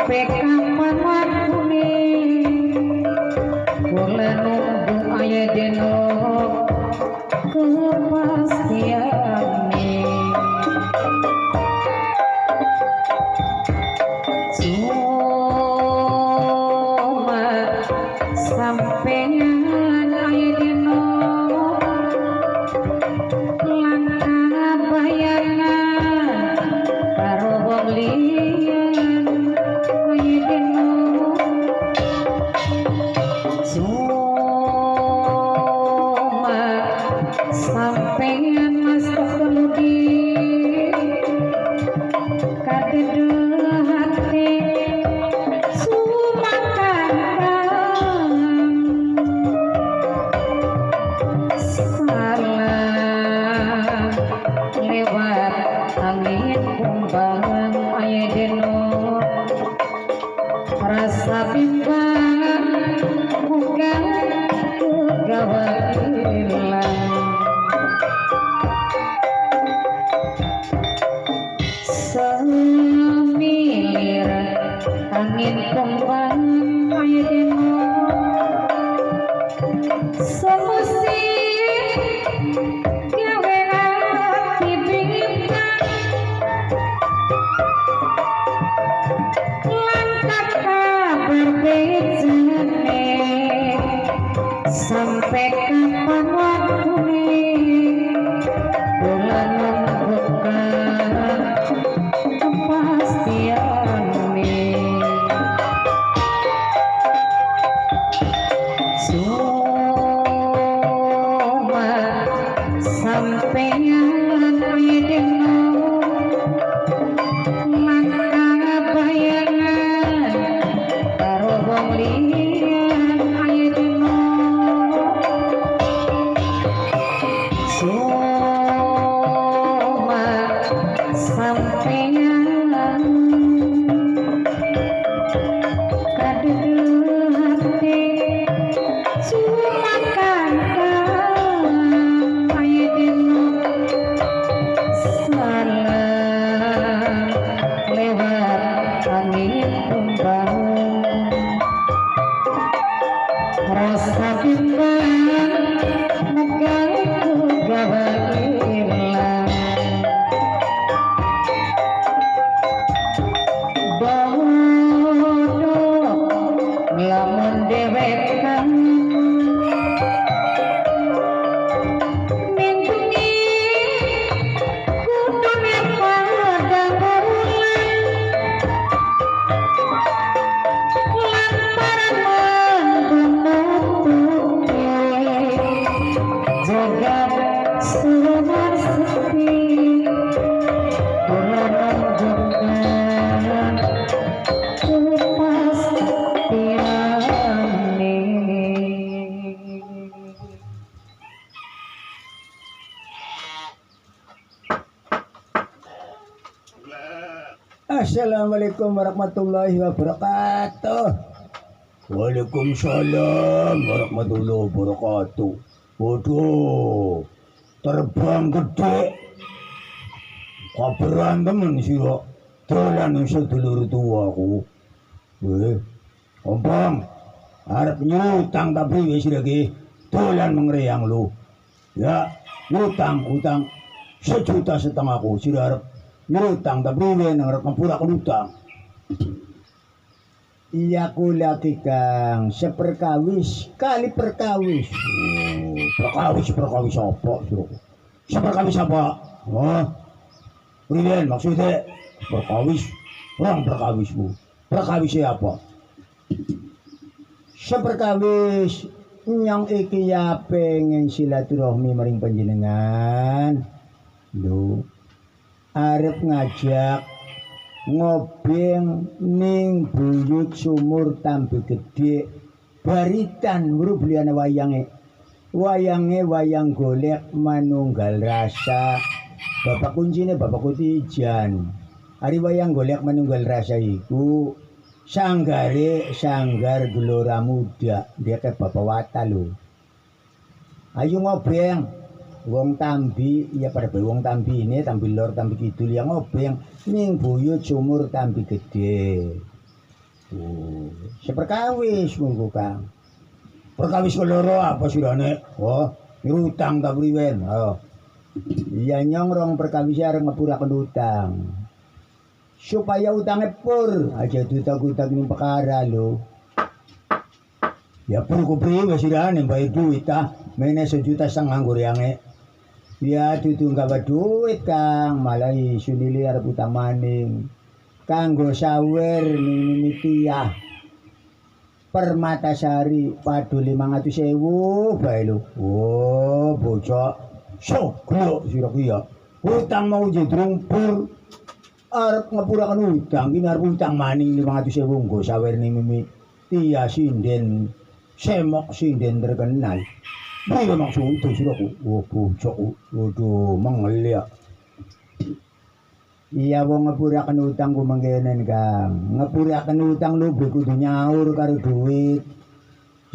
sampai kapan waktune kula nunggu aya deno kepastiane cuma sampeyan aya deno langkah bayangan karo wong liyan aya deno cuma sampeyan mas keludi kadedah hati sumakan salam lewat angin kumbang aya deno rasa bimbang muga kegawa ilang semilir angin kumbang aya deno semusim gawe hati bimbang langkah kabar bejane sampai kapan waktune kula nunggukan kepastiane cuma sampeyan aya deno langkah bayangan karo wong liyan aya deno cuma sampeyan kadedah hati sumakan aya deno salam lewat angin kumbang rasa bimbang muga kegawa ilang bodoh lamun dewek kang minggungi kudune pada ngulang lantaran menutupi jagat sunar sepi kula nunggukan kepastiane. Assalamualaikum warahmatullahi wabarakatuh. Waalaikumsalam warahmatullahi wabarakatuh. Waduh, terbang gede. Kabaran temen sira. Dolan sedulur tuaku. Ompong, arep nyutang tapi wis lagi dolan mengreyang lu. Ya, utang 1,5 juta ku sira arep nyutang tapi nang arep ngepura utang. Iya ku lagi Kang, seperkawis kali perkawis. Perkawis apa sira? Seperkawis apa? Oh. Priwen maksudnya perkawis, orang perkawismu. Perkawis apa? Seperkawis nyong iki ya pengen silaturahmi maring panjenengan. Lho, arep ngajak ngobeng ning buyut sumur Tambi Gede baritan ngrubliane wayange. Wayang golek manunggal rasa. Bapak kuncine Bapak Kutijan. Ari wayang golek manunggal rasa iku sanggar Gelora Muda. Dia ke Bapak Wata lho. Ayo ngobeng wong Tambi, ya pada wong Tambi ini, Tambi Lor, Tambi Kidul yang ngobeng ning buyut sumur Tambi Gede. Oh, seperkawis monggo Kang. Perkawis keloro apa sirane? Oh, ngutang ta priwen? Oh. Iya nyong rong perkawis arep ngapuraken utang. Supaya utangnya pur aja duta-duta ning perkara lho. Ya pur ku priwe sirane bayar duit ta? Mene 1,5 juta nganggur yange. Ya dudu gawe duit Kang, malah isu nili arep utang maning. Kanggo sawer ning Mitiah. Permatasari padu 500.000 bae lho. Oh, bocah. Soglo sira ki ya. Utang mau jedrung pur. Arep ngapuraken utang, ki arep utang maning 500.000 nggo sawer ning Mitiah sinden. Semok sinden terkenal. Bae maksud itu sira ku. Oh, bocah. Waduh, mengeli ya. Iya wong ngapuraken utang ku mangkenen Kang. Ngapuraken utang lu kudu nyaur karo duit.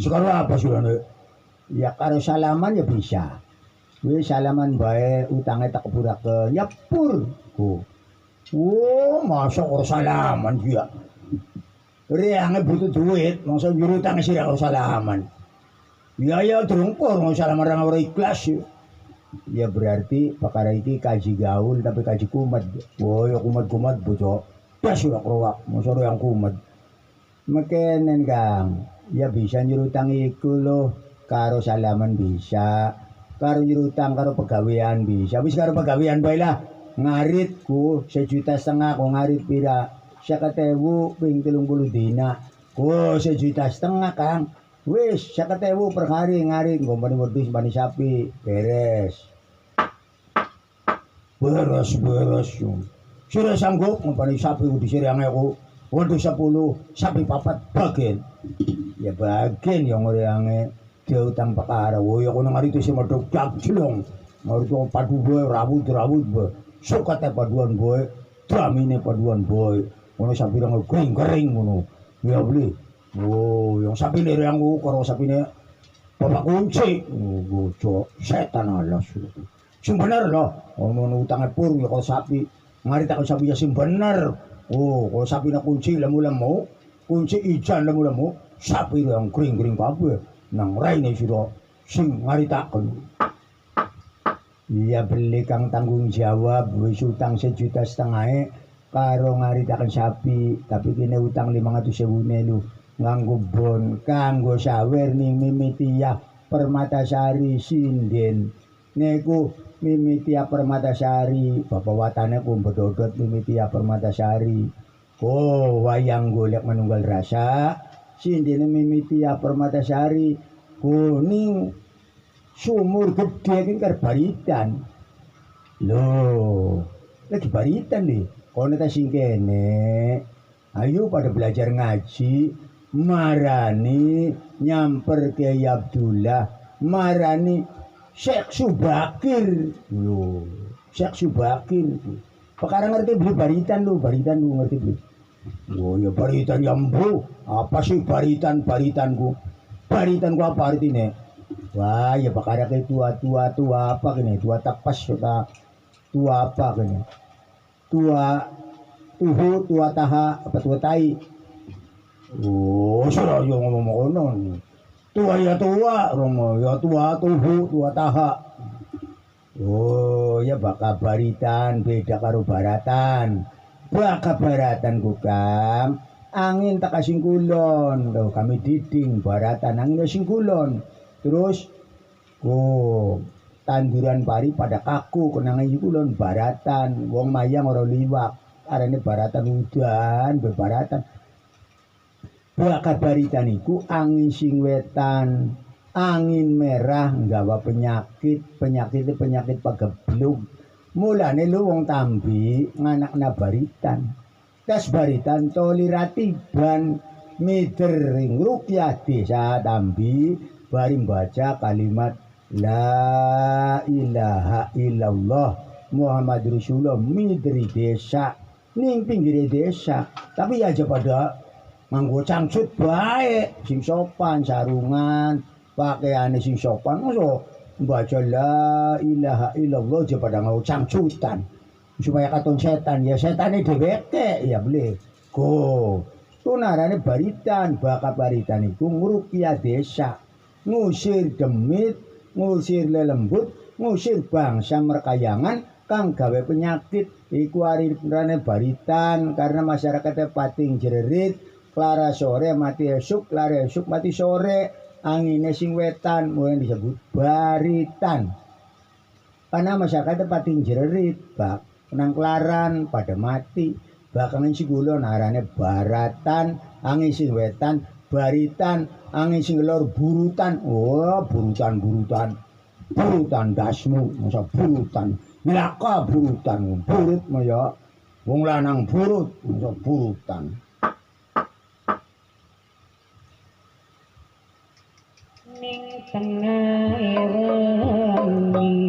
Sekarang apa sirane? Ya karo salaman ya bisa. Wis salaman bae utange tak kepuraken. Ya pur. Oh, masa karo salaman ya. Reange butuh duit, masa nyuruh utang sira karo salaman. Ya durung pur salaman ora ikhlas. Ya berarti perkara iki kaji gaul tapi kaji kumat. Oh ya kumat-kumat bocah. Ya sudah kerowak, masa yang kumat. Mekenen Kang, ya bisa nyurutang iku lho. Karo salaman bisa. Karo nyurutang karo pegawean bisa. Wis karo pegawean bae lah. Ngaritku 1,5 juta ku ngarit pira? 50.000 ping 30 dina. Oh 1,5 juta Kang. Wis 50.000 per hari ngarit ngompani wedhus bani sapi beres. Beres. Sira sanggup ngompani sapi wedhus aku. Wedhus 10, sapi 4 bagen. Ya bagen yang ngoreange diutang perkara. Wo ya kono ngarit sing medhok jajlong. Ngarit padu boe rawut boe. Sokate paduan boe, damine paduan boe. Ngono sapi nang kering ngono. Ya beli. Oh, yang sapi ini yang karo sapi ini bapak kunci. Oh, bocok setan alas. Sing bener loh. Ngomong utangnya pur ya kalau sapi. Ngarit takon sapi ya sing bener. Oh, kalau sapi na kunci lemu-lemu, kunci ijan lemu-lemu, sapi yang kering-kering kabeh. Nang raine sira sing ngaritakon. Iya beli Kang tanggung jawab wis utang 1,5 juta karo ngaritaken sapi, tapi kene utang 500.000 lho. Nganggo bon kanggo sawer ning Mitiah Permatasari sinden niku Mitiah Permatasari bapak watane ku bedodot Mitiah Permatasari. Oh wayang golek manunggal rasa sinden Mitiah Permatasari kuning sumur gede ki baritan lho lagi baritan nih kono ta sing kene ayo pada belajar ngaji. Marani nyamper Kiai Abdullah, marani Syekh Subakir. Lho, Syekh Subakir. Perkara ngerti beli baritan lu ngerti beli. Oh ya baritan jambu. Apa sih baritanku? Baritanku apa artinya? Wah, ya perkara kayak tua apa kene? Tua tapas sudah tua apa kene? Tua taha apa tua tai? Oh, sira yo ngomong ngono. Tua ya tua, romo ya tua tuhu, tua taha. Oh, ya baka baritan beda karo baratan. Baka baratan ku Kang, angin tak kasing kulon. Lho kami diding baratan angin sing kulon. Terus tanduran pari pada kaku kenangan kulon baratan. Wong mayang ora liwak. Arane baratan udan, bebaratan. Bakat baritan iku angin sing wetan, angin merah nggawa penyakit pageblug. Mulane lu wong Tambi nganakna baritan. Tes baritan toliratiban mitering rukyah desa Tambi bari baca kalimat la ilaha illallah Muhammad Rasulullah mitri desa ning pinggir desa. Tapi aja pada nganggo cangcut bae sing sopan sarungan pakaiane sing sopan masa baca la ilaha illallah aja pada nganggo cangcutan supaya katon setan ya setane dheweke ya boleh go narane baritan, bakat baritan iku ngrupiah desa, ngusir demit, ngusir lelembut, ngusir bangsa merkayangan kang gawe penyakit iku arirane baritan karena masyarakatnya pating jererit, klara sore mati esuk, klara esuk mati sore, angine sing wetan mulai disebut baritan. Karena masyarakatnya pating jererit, bak nang klaran pada mati, bakal sing kulon arane baratan, angin sing wetan baritan, angin sing lor burutan. Oh, burutan dasmu, masa burutan. Milaka burutan, burut maya. Wong lanang burut, masa burutan. ning tengah wengi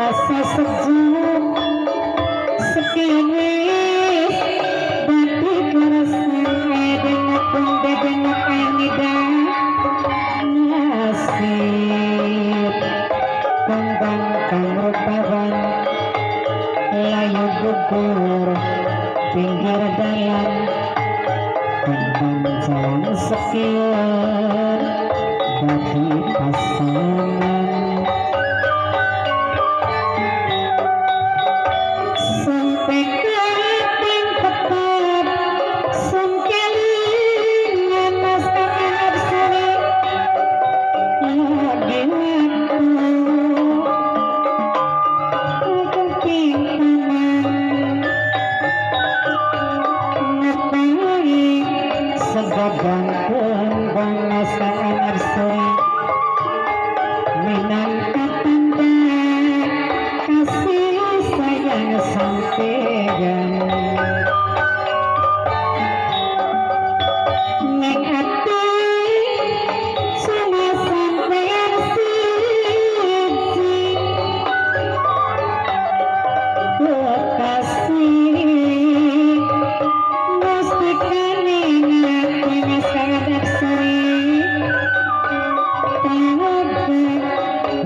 rasa sejuk sekian wis tapi kerasane dengan benda-benda kanida nasib kembang kang pawan layu gugur pinggir dalan tentang jalan sekian bagi pasangan sampai kapan tetap sengkelingan masakan sore lagi waktu kepintaman ngapain segadang kembang masakan sore minangka tanda kasih sayang sampeyan ning ati sama sampeyan siji kasih mesti kaningati masakan sore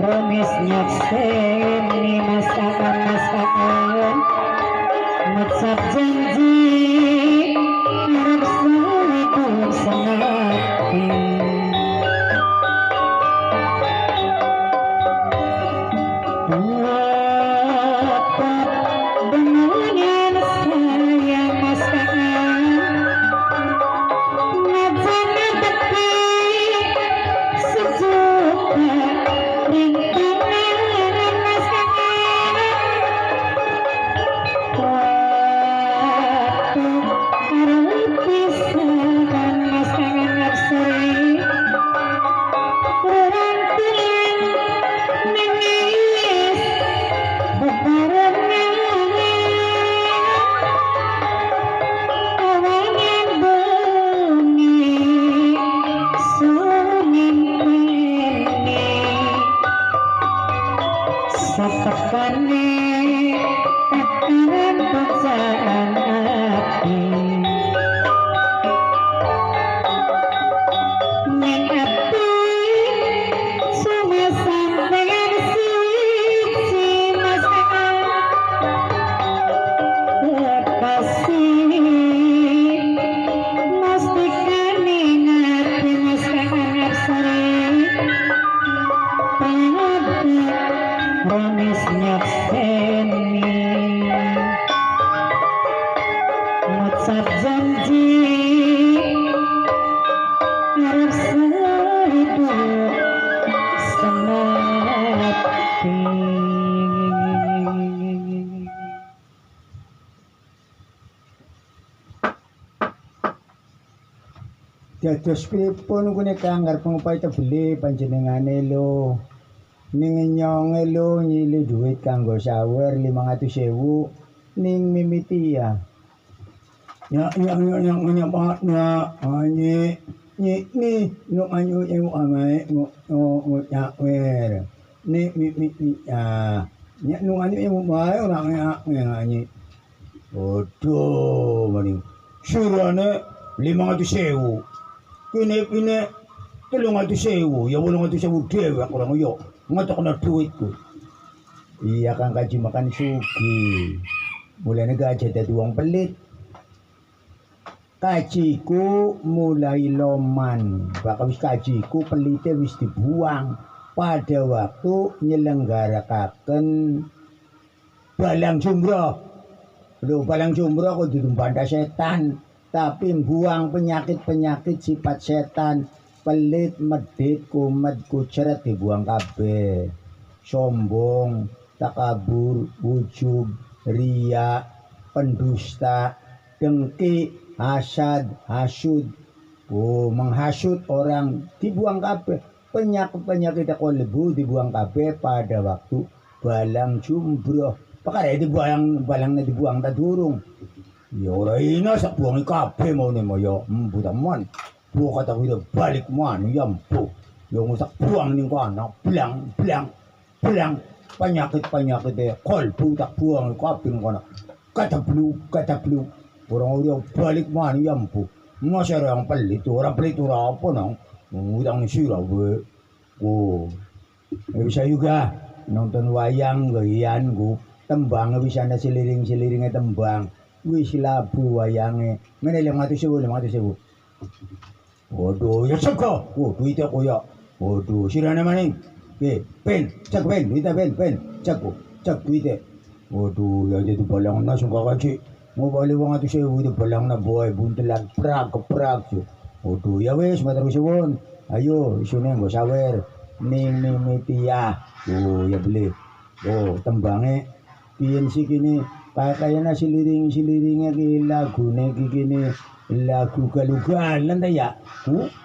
promis nyakseni masakan ngucap janji harap selalu senati dapat dengan saya masakan ngajana beti sejuta rintangan masakan waktu harap pisahan masakan sore rerangkulan nangis bebarengan awangan bengi sungin peni setekane tekanan bacaan hati ning ati sama sampeyan siji masakan kasih mesti kaningati masakan sore promis nyakseni ngucap janji harap selalu senati dados pripun kene kanggar pengupaya tebele panjenengane lho ning nyonge lho nyili duit kanggo sawer 500.000 ning mimiti ya banget na anyi ni no anyu eu amai ngo nyawer ni ya no anyu eu mai ora anyi odo mari surane 500.000 kene 300.000 ya 800.000 dhewe aku ora ngoyo ngetokno duitku iya Kang Kaji makan sugi mulane gak aja dadi wong pelit kajiku mulai loman bakal wis kajiku pelite wis dibuang pada waktu nyelenggarakaken balang jumroh lho balang jumroh kok dirumbanda setan tapi buang penyakit-penyakit sifat setan pelit, medit, kumet, kuceret dibuang kabeh. Sombong, takabur, ujub, riya, pendusta, dengki, hasad, hasud. Oh, menghasut orang dibuang kabeh. Penyakit-penyakit kolbu dibuang kabeh pada waktu balang jumroh. Pakare dibuang balangnya dibuang ta durung. Ya ora ina sak buangi kabeh maune moyo budaman. Bu kata kuwi balik man ya mpu. Yo ngusak buang ning kono blang penyakit kolbu tak buang kabeh ning kono. Kata blu. Orang balik man ya mpu. Masih orang pelit apa nang ngutang sira we. Oh. Bisa juga nonton wayang gayan ku tembang wis ana siliring-siliringe tembang wis labu wayange ngene 500.000 waduh ya sego duite koyo waduh sirane maning pen cek pen duite pen cek duite waduh ya jadi balang na sungka kaci mau balik wong 100.000 itu balang na boy buntelan prak waduh ya wis matur suwun ayo isune nggo sawer ning Tia ya beli tembange piyen sih kini kayaknya siliring-siliringe ki lagune ki kini lagu galugalan ta ya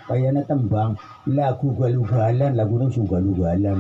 kayaknya tembang lagu galugalan lagune sugalugalan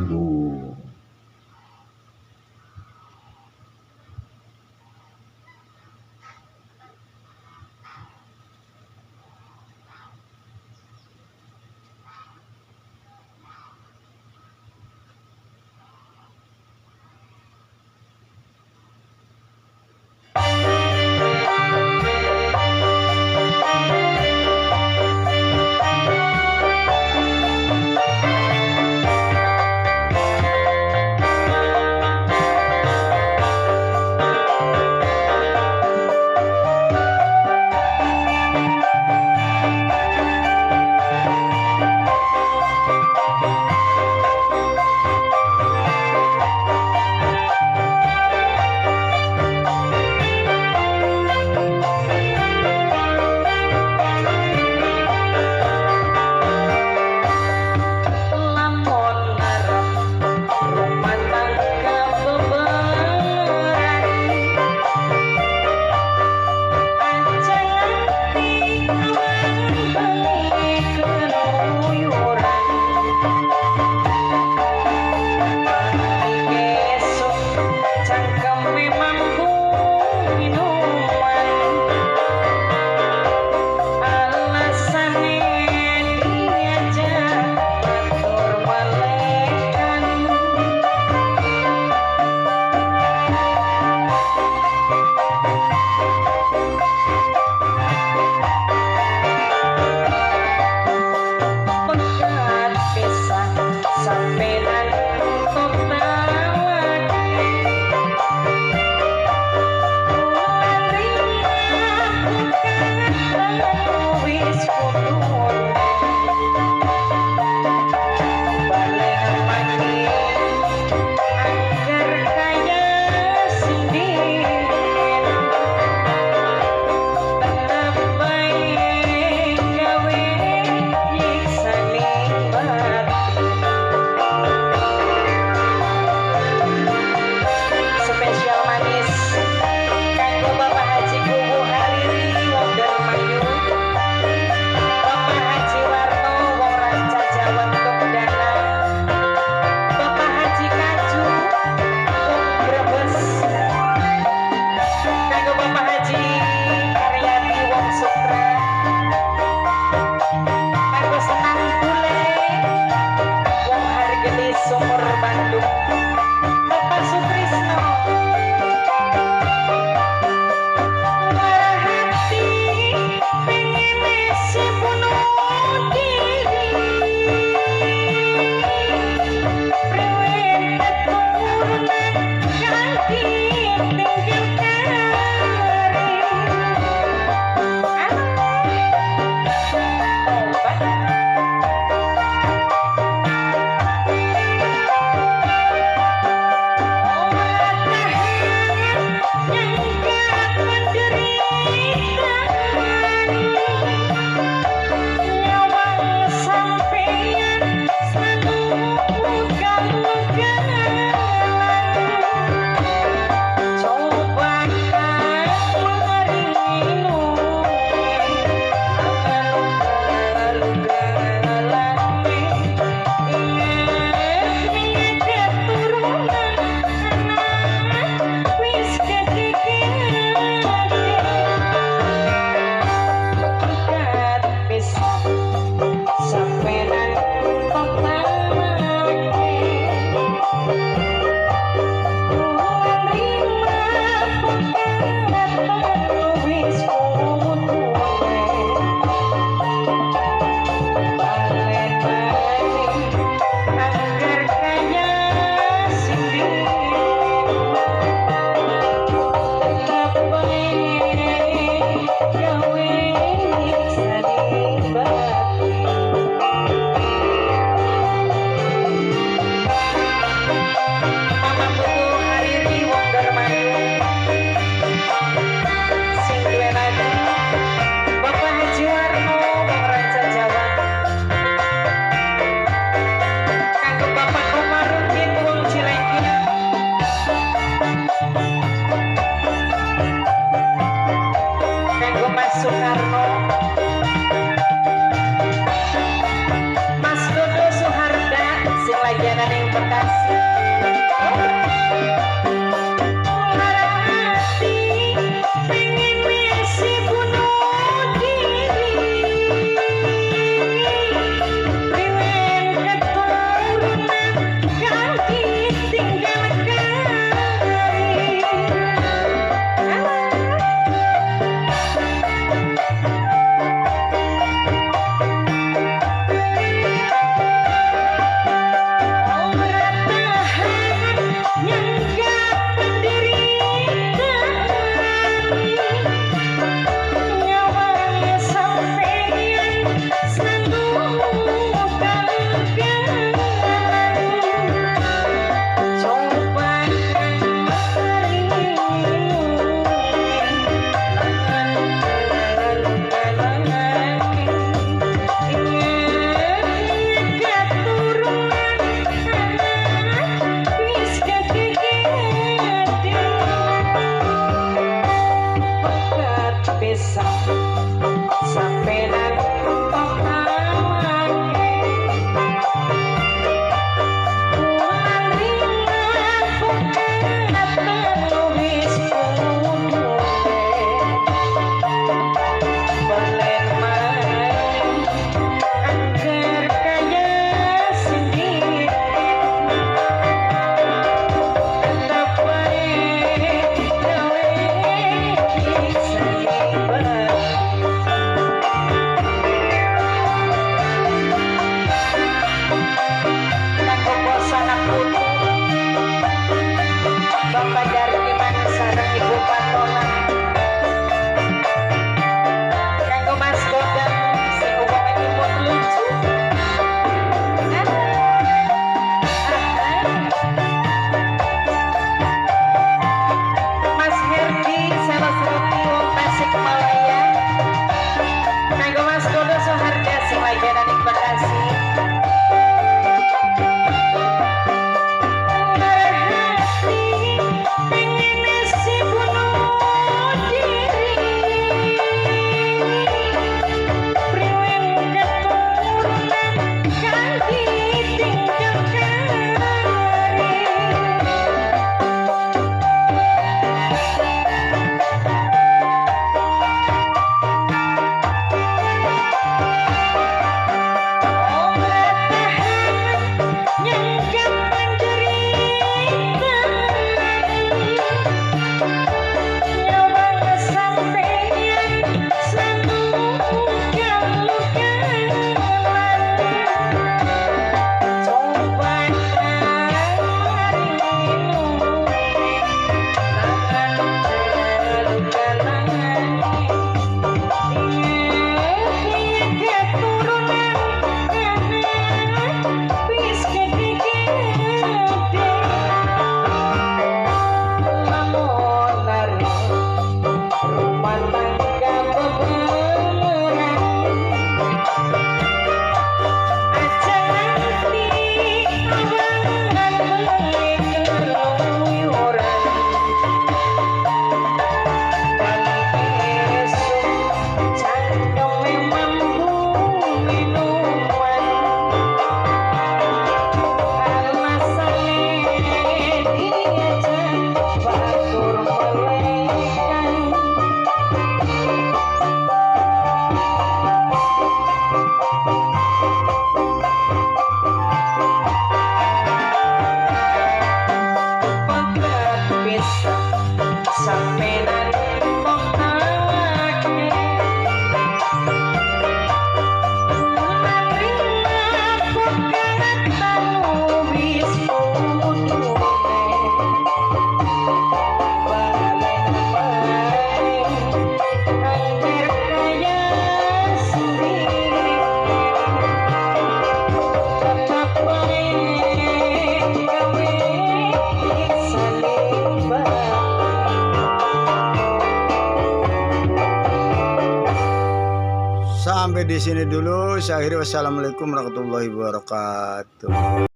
di sini dulu. Saya akhiri, wassalamualaikum warahmatullahi wabarakatuh.